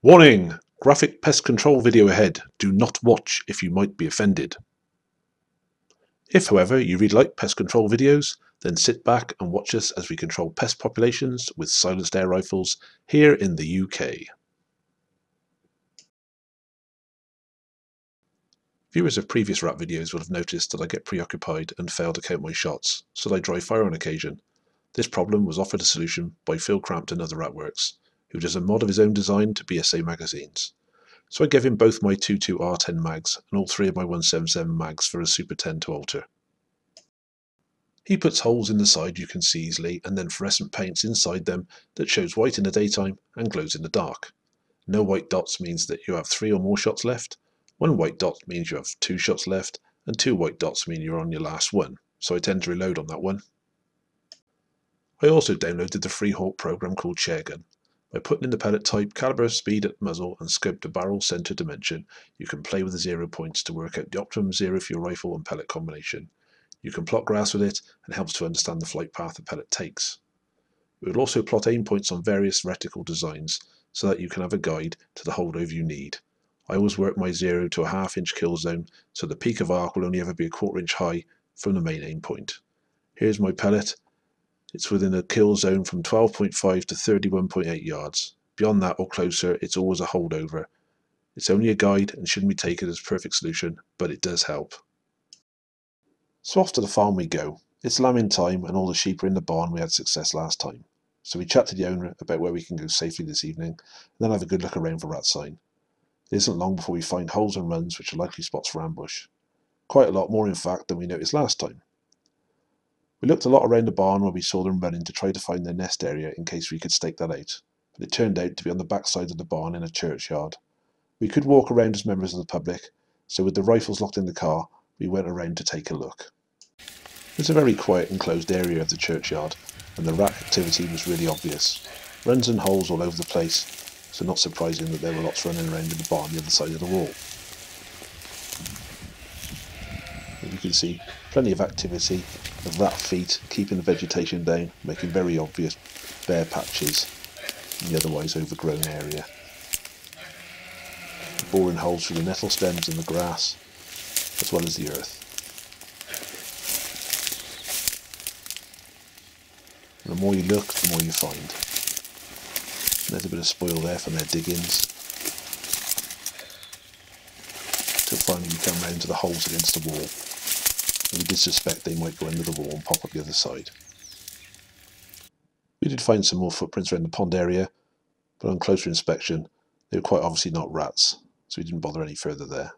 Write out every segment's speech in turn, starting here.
Warning! Graphic pest control video ahead. Do not watch if you might be offended. If, however, you really like pest control videos, then sit back and watch us as we control pest populations with silenced air rifles here in the UK. Viewers of previous rat videos will have noticed that I get preoccupied and fail to count my shots, so that I dry fire on occasion. This problem was offered a solution by Phil Crampton of the Ratworks, who does a mod of his own design to B.S.A magazines. So I gave him both my 22R10 mags and all three of my 177 mags for a Super 10 to alter. He puts holes in the side you can see easily and then fluorescent paints inside them that shows white in the daytime and glows in the dark. No white dots means that you have 3 or more shots left, 1 white dot means you have 2 shots left, and 2 white dots mean you're on your last one, so I tend to reload on that one. I also downloaded the free Hawk program called Sharegun. By putting in the pellet type, caliber, speed at muzzle and scope to barrel center dimension, you can play with the 0 points to work out the optimum zero for your rifle and pellet combination. You can plot graphs with it and helps to understand the flight path a pellet takes. We will also plot aim points on various reticle designs so that you can have a guide to the holdover you need. I always work my 0 to a ½ inch kill zone, so the peak of arc will only ever be a ¼ inch high from the main aim point. Here's my pellet. It's within a kill zone from 12.5 to 31.8 yards. Beyond that or closer, it's always a holdover. It's only a guide and shouldn't be taken as a perfect solution, but it does help. So off to the farm we go. It's lambing time and all the sheep are in the barn. We had success last time. So we chat to the owner about where we can go safely this evening, and then have a good look around for rat sign. It isn't long before we find holes and runs which are likely spots for ambush. Quite a lot more in fact than we noticed last time. We looked a lot around the barn where we saw them running to try to find their nest area in case we could stake that out, but it turned out to be on the back side of the barn in a churchyard. We could walk around as members of the public, so with the rifles locked in the car, we went around to take a look. It's a very quiet enclosed area of the churchyard, and the rat activity was really obvious. Runs and holes all over the place, so not surprising that there were lots running around in the barn the other side of the wall. As you can see, plenty of activity of rat feet keeping the vegetation down, making very obvious bare patches in the otherwise overgrown area. Boring holes through the nettle stems and the grass, as well as the earth. And the more you look, the more you find. There's a bit of spoil there from their diggings. Till finally we come round to the holes against the wall. And we did suspect they might go under the wall and pop up the other side. We did find some more footprints around the pond area, but on closer inspection they were quite obviously not rats, so we didn't bother any further there.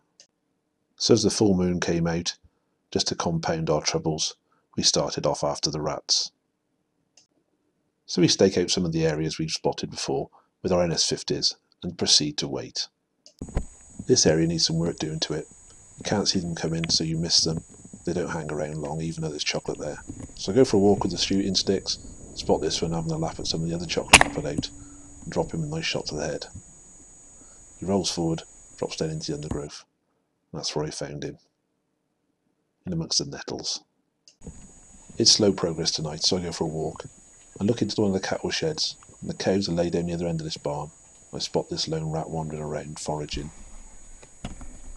So as the full moon came out, just to compound our troubles, we started off after the rats. So we stake out some of the areas we've spotted before with our NS50s and proceed to wait. This area needs some work doing to it. You can't see them come in, so you miss them. They don't hang around long, even though there's chocolate there. So I go for a walk with the shooting sticks, spot this one having a lap at some of the other chocolate I put out, and drop him a nice shot to the head. He rolls forward, drops down into the undergrowth, and that's where I found him, in amongst the nettles. It's slow progress tonight, so I go for a walk. I look into one of the cattle sheds, and the cows are laid down the other end of this barn. I spot this lone rat wandering around, foraging.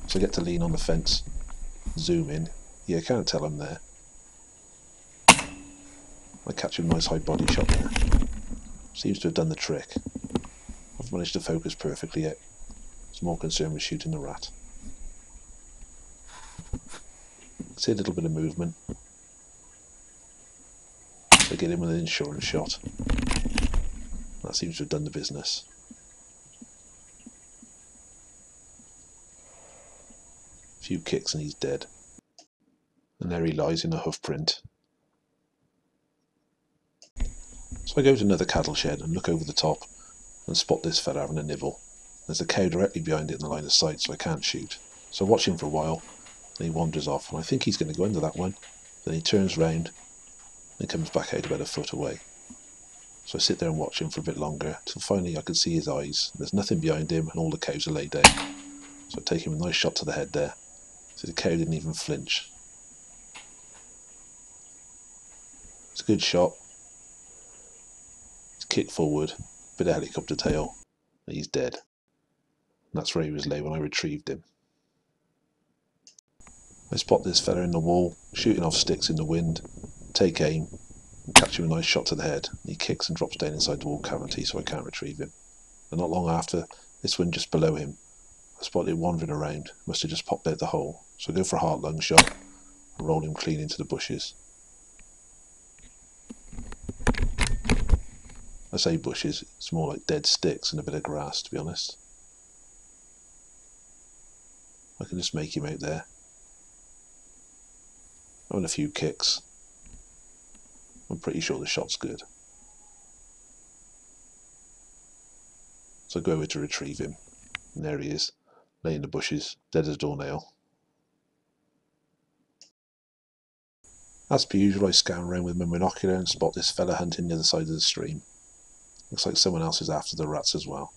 So I get to lean on the fence, zoom in. Yeah, I can't tell I'm there. I catch a nice high body shot there. Seems to have done the trick. I've managed to focus perfectly yet. I was more concerned with shooting the rat. See a little bit of movement. So I get in with an insurance shot. That seems to have done the business. A few kicks and he's dead. And there he lies in a hoof print. So I go to another cattle shed and look over the top and spot this fella having a nibble. There's a cow directly behind it in the line of sight, so I can't shoot. So I watch him for a while, and he wanders off, and I think he's going to go under that one. Then he turns round and comes back out about a foot away. So I sit there and watch him for a bit longer, till finally I can see his eyes. There's nothing behind him, and all the cows are laid down. So I take him a nice shot to the head there. So the cow didn't even flinch. It's a good shot. He's kicked forward, bit of helicopter tail, and he's dead. that's where he was lay when I retrieved him. I spot this fella in the wall, shooting off sticks in the wind, take aim, and catch him a nice shot to the head. He kicks and drops down inside the wall cavity, so I can't retrieve him. And not long after, this one just below him, I spotted it wandering around, must have just popped out the hole, so I go for a heart-lung shot and roll him clean into the bushes. I say bushes, it's more like dead sticks and a bit of grass, to be honest. I can just make him out there. Having a few kicks. I'm pretty sure the shot's good. So I go over to retrieve him, and there he is, laying in the bushes, dead as a doornail. As per usual, I scan around with my binocular and spot this fella hunting the other side of the stream. Looks like someone else is after the rats as well.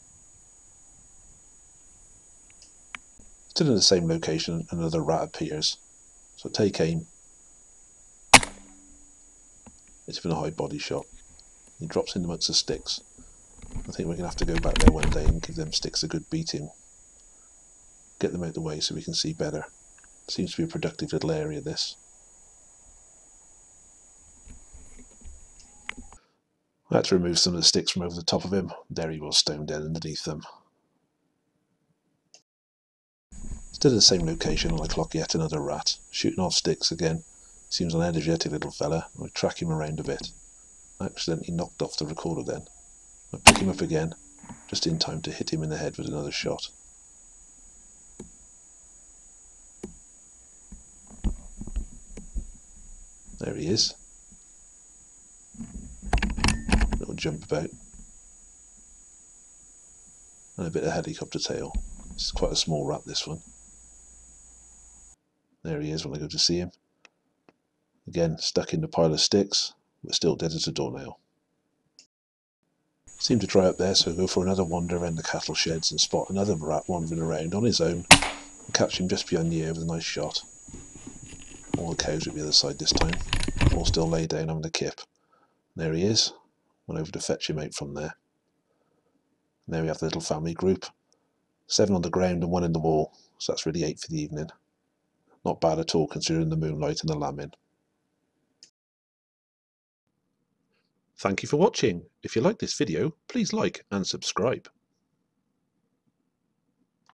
Still in the same location, another rat appears. So I take aim. It's been a high body shot. He drops in amongst the sticks. I think we're going to have to go back there one day and give them sticks a good beating. Get them out of the way so we can see better. Seems to be a productive little area, this. I had to remove some of the sticks from over the top of him. There he was, stone dead underneath them. Still in the same location, and I clock yet another rat. Shooting off sticks again. Seems an energetic little fella. I track him around a bit. I accidentally knocked off the recorder then. I pick him up again, just in time to hit him in the head with another shot. There he is. Little jump about. And a bit of helicopter tail. This is quite a small rat, this one. There he is when I go to see him. Again, stuck in the pile of sticks, but still dead as a doornail. Seemed to dry up there, so I go for another wander around the cattle sheds and spot another rat wandering around on his own and catch him just behind the ear with a nice shot. All the cows at the other side this time, all still laid down on the kip. There he is. Went over to fetch him out from there. And there we have the little family group. 7 on the ground and 1 in the wall, so that's really 8 for the evening. Not bad at all considering the moonlight and the lambing. Thank you for watching. If you like this video, please like and subscribe.